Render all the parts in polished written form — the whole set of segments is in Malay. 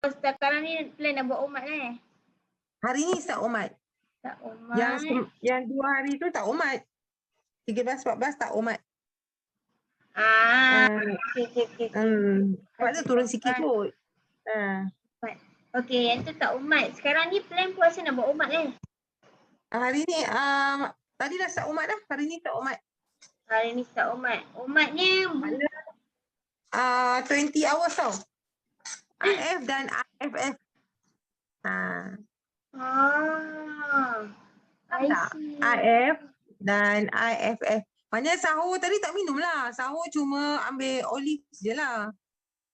Sekarang ni plan dah buat umat eh? Hari ni start umat. Tak umat. Yang 2 hari tu tak umat. 13, 14 tak umat. Okay. Sebab tu turun sikit kot. Okay, yang tu tak umat. Sekarang ni plan puasa nak buat umat eh? Hari ni, tadi dah start umat dah. Hari ni start umat. Hari ni start umat. Umatnya 20 hours tau. IF dan IFF. I see. IF dan IFF. Maknanya sahur tadi tak minum lah. Sahur cuma ambil olive je lah.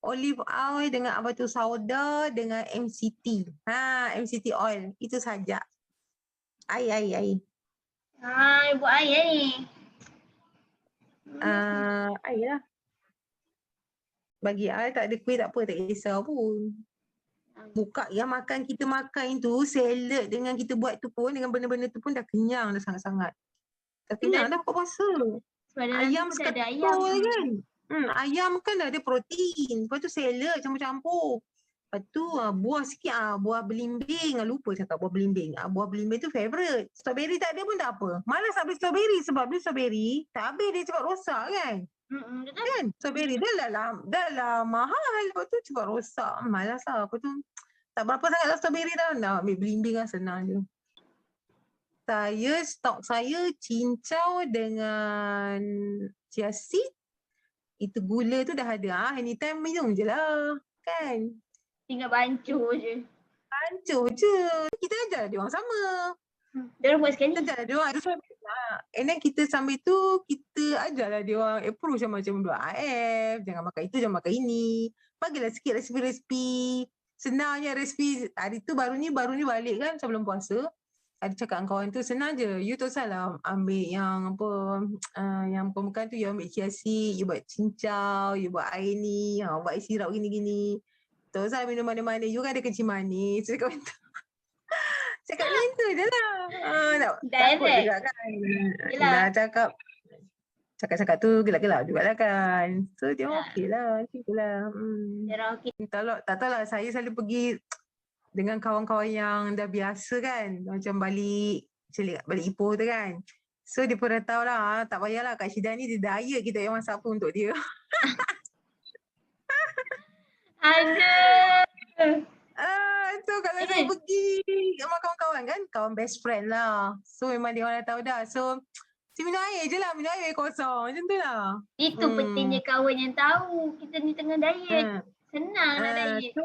Olive oil dengan apa tu, sauda dengan MCT. MCT oil. Itu saja. Air. Buat air ni. Air lah. Bagi I tak ada kuih tak apa, tak kisah pun. Buka yang makan kita makan tu, salad dengan kita buat tu pun, dengan benda-benda tu pun dah kenyang dah sangat-sangat. Dah kenyang dah buka puasa. Ayam sekatul kan. Ayam kan dah ada protein. Lepas tu salad campur-campur. Lepas tu buah sikit, buah belimbing. Lupa cakap buah belimbing. Buah belimbing tu favourite. Strawberry tak ada pun tak apa. Malas nak beli strawberry sebab beli strawberry tak habis dia cepat rosak kan. Kan? Strawberry dah lah mahal. Lepas tu cepat rosak. Malas lah. Lepas tu tak berapa sangat lah strawberry dah. Nak ambil belimbing lah, senang je. Stok saya cincau dengan chia seed. Itu gula tu dah ada. Anytime minum je lah. Kan? Tinggal bancuh je. Kita ajar dia orang sama. Dia orang buat sekali. Kita ajar dia orang. And then kita sambil tu, kita ajarlah dia orang approach macam buat AF. Jangan makan itu, jangan makan ini. Bagilah sikit resipi-resipi. Senangnya resipi. Hari tu baru ni balik kan sebelum puasa. Ada cakap dengan kawan tu, senang je. You tak salah ambil yang apa, yang permukaan tu, you ambil chia seed, you buat cincau, you buat air ni, buat air sirap gini-gini. Tak salah minum mana-mana, you kan ada kencing manis. Cakap macam tu. Cakap macam tu je lah. Takut juga kan. Dah cakap tu gelak-gelak jugalah kan. So dia okey lah. Macam tu lah. Tak tahu lah, saya selalu pergi dengan kawan-kawan yang dah biasa kan, macam balik Ipoh tu kan. So dia pun dah tahu lah, tak payahlah Kak Syida ni dia diet, kita yang masak apa untuk dia. So kalau saya pergi sama kawan-kawan kan, kawan best friend lah. So memang dia orang dah tahu dah. So minum air je lah, minum air kosong. Macam tu lah. Itu pentingnya kawan yang tahu kita ni tengah diet. Senang nak diet.